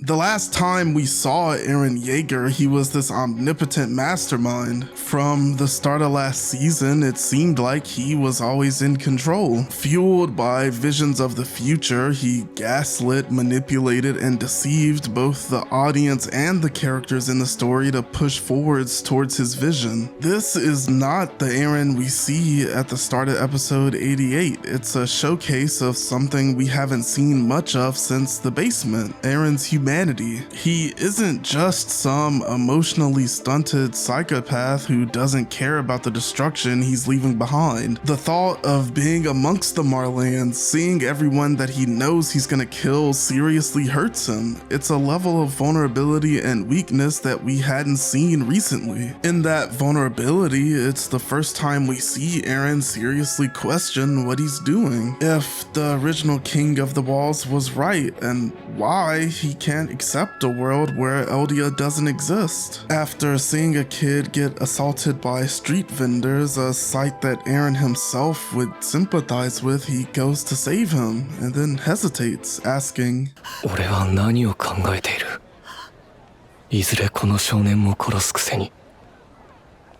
The last time we saw Eren Yeager, he was this omnipotent mastermind. From the start of last season, it seemed like he was always in control. Fueled by visions of the future, he gaslit, manipulated, and deceived both the audience and the characters in the story to push forwards towards his vision. This is not the Eren we see at the start of episode 88. It's a showcase of something we haven't seen much of since the basement, Eren's humanity. He isn't just some emotionally stunted psychopath who doesn't care about the destruction he's leaving behind. The thought of being amongst the Marlands, seeing everyone that he knows he's gonna kill seriously hurts him. It's a level of vulnerability and weakness that we hadn't seen recently. In that vulnerability, it's the first time we see Eren seriously question what he's doing. If the original King of the Walls was right, and why he can't accept a world where Eldia doesn't exist. After seeing a kid get assaulted by street vendors, a sight that Eren himself would sympathize with, he goes to save him and then hesitates, asking, 俺は何を考えている。いずれこの少年も殺すくせに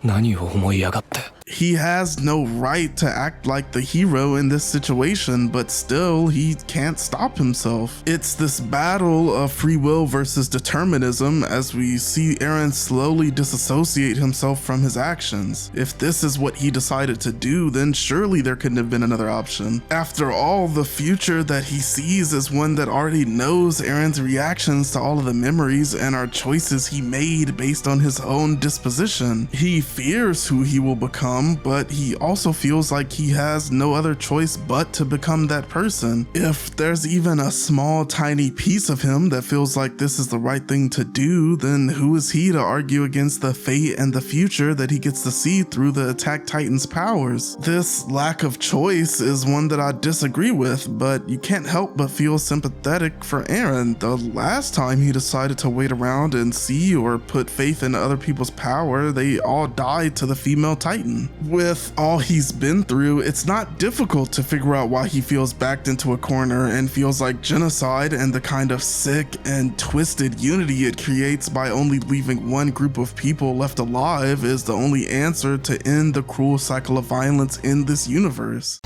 何を思いやがって。 He has no right to act like the hero in this situation, but still, he can't stop himself. It's this battle of free will versus determinism as we see Eren slowly disassociate himself from his actions. If this is what he decided to do, then surely there couldn't have been another option. After all, the future that he sees is one that already knows Eren's reactions to all of the memories and our choices he made based on his own disposition. He fears who he will become, but he also feels like he has no other choice but to become that person. If there's even a small tiny piece of him that feels like this is the right thing to do, then who is he to argue against the fate and the future that he gets to see through the Attack Titan's powers? This lack of choice is one that I disagree with, but you can't help but feel sympathetic for Eren. The last time he decided to wait around and see or put faith in other people's power, they all died to the female Titan. With all he's been through, it's not difficult to figure out why he feels backed into a corner and feels like genocide and the kind of sick and twisted unity it creates by only leaving one group of people left alive is the only answer to end the cruel cycle of violence in this universe.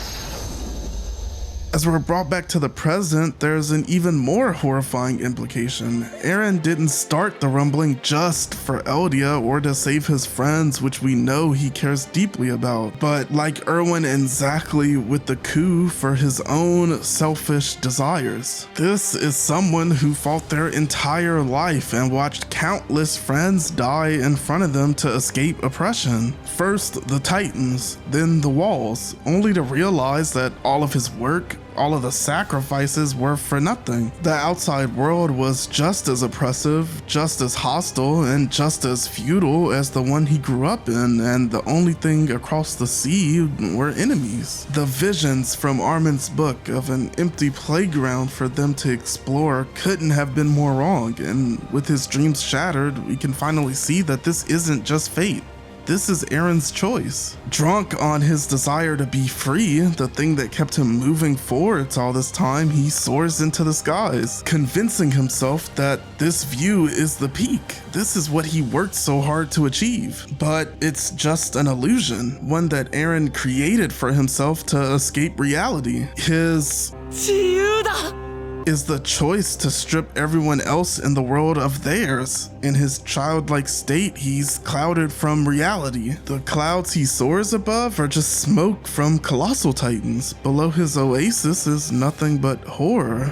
As we're brought back to the present, there's an even more horrifying implication. Eren didn't start the rumbling just for Eldia or to save his friends, which we know he cares deeply about, but like Erwin and Zackley with the coup for his own selfish desires. This is someone who fought their entire life and watched countless friends die in front of them to escape oppression. First the Titans, then the Walls, only to realize that all of his work, all of the sacrifices were for nothing. The outside world was just as oppressive, just as hostile, and just as feudal as the one he grew up in, and the only thing across the sea were enemies. The visions from Armin's book of an empty playground for them to explore couldn't have been more wrong, and with his dreams shattered, we can finally see that this isn't just fate. This is Eren's choice. Drunk on his desire to be free, the thing that kept him moving forwards all this time, he soars into the skies, convincing himself that this view is the peak. This is what he worked so hard to achieve. But it's just an illusion, one that Eren created for himself to escape reality. His 自由だ is the choice to strip everyone else in the world of theirs. In his childlike state, he's clouded from reality. The clouds he soars above are just smoke from colossal titans. Below his oasis is nothing but horror.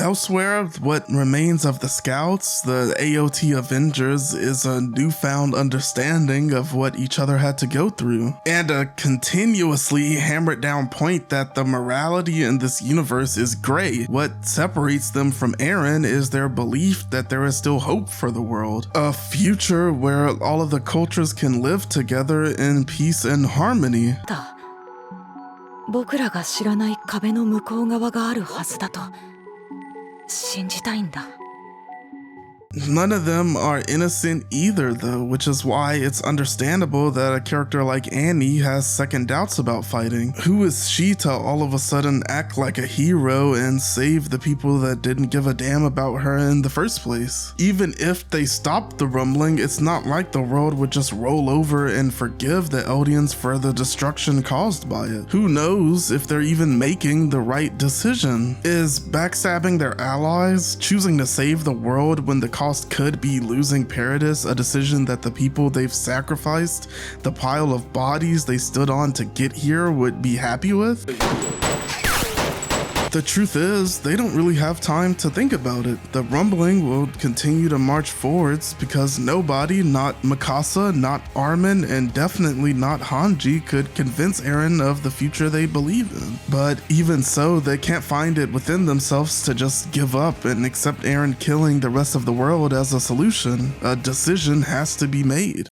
Elsewhere, what remains of the Scouts, the AOT Avengers, is a newfound understanding of what each other had to go through, and a continuously hammered down point that the morality in this universe is gray. What separates them from Eren is their belief that there is still hope for the world, a future where all of the cultures can live together in peace and harmony. 僕らが知らない壁の向こう側があるはずだと信じたいんだ。 None of them are innocent either, though, which is why it's understandable that a character like Annie has second doubts about fighting. Who is she to all of a sudden act like a hero and save the people that didn't give a damn about her in the first place? Even if they stopped the rumbling, it's not like the world would just roll over and forgive the Eldians for the destruction caused by it. Who knows if they're even making the right decision? Is backstabbing their allies, choosing to save the world when the cost could be losing Paradis, a decision that the people they've sacrificed, the pile of bodies they stood on to get here, would be happy with? The truth is, they don't really have time to think about it. The rumbling will continue to march forwards because nobody, not Mikasa, not Armin, and definitely not Hange, could convince Eren of the future they believe in. But even so, they can't find it within themselves to just give up and accept Eren killing the rest of the world as a solution. A decision has to be made.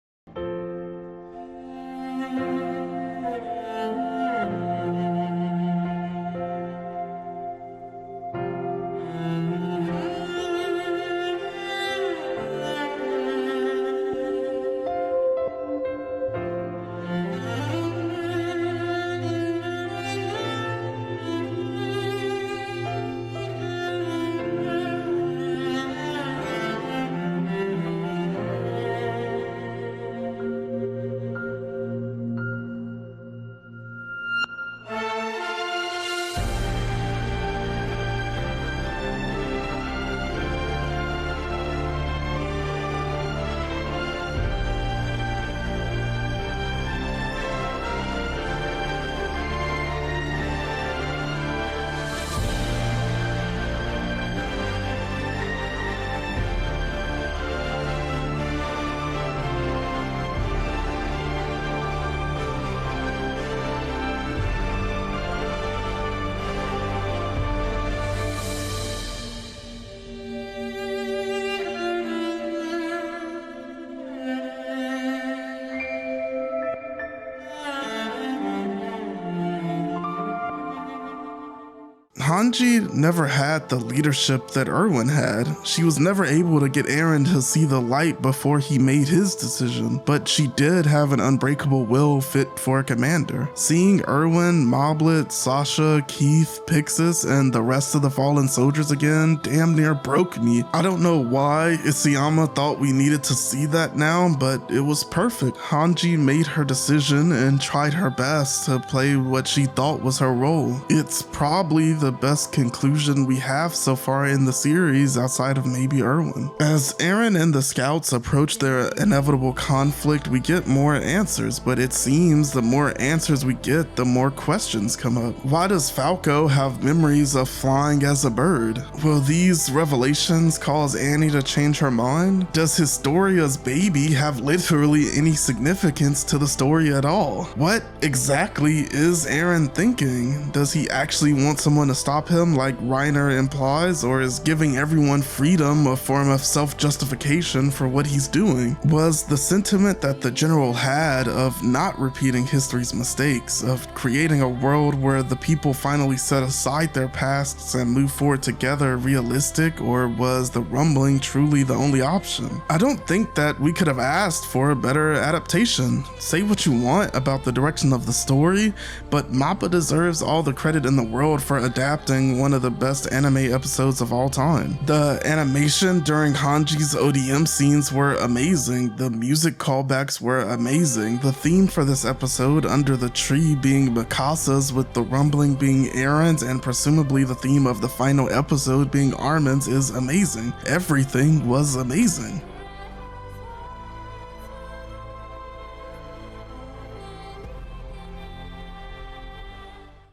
Hange never had the leadership that Erwin had. She was never able to get Eren to see the light before he made his decision, but she did have an unbreakable will fit for a commander. Seeing Erwin, Moblet, Sasha, Keith, Pixis, and the rest of the fallen soldiers again damn near broke me. I don't know why Isayama thought we needed to see that now, but it was perfect. Hange made her decision and tried her best to play what she thought was her role. It's probably the best conclusion we have so far in the series outside of maybe Erwin. As Eren and the scouts approach their inevitable conflict, we get more answers, but it seems the more answers we get, the more questions come up. Why does Falco have memories of flying as a bird? Will these revelations cause Annie to change her mind? Does Historia's baby have literally any significance to the story at all? What exactly is Eren thinking? Does he actually want someone to stop him like Reiner implies, or is giving everyone freedom a form of self-justification for what he's doing? Was the sentiment that the general had of not repeating history's mistakes, of creating a world where the people finally set aside their pasts and move forward together realistic, or was the rumbling truly the only option? I don't think that we could have asked for a better adaptation. Say what you want about the direction of the story, but Mappa deserves all the credit in the world for adapting one of the best anime episodes of all time. The animation during Hanji's ODM scenes were amazing. The music callbacks were amazing. The theme for this episode, Under the Tree, being Mikasa's, with the rumbling being Eren's, and presumably the theme of the final episode being Armin's, is amazing. Everything was amazing.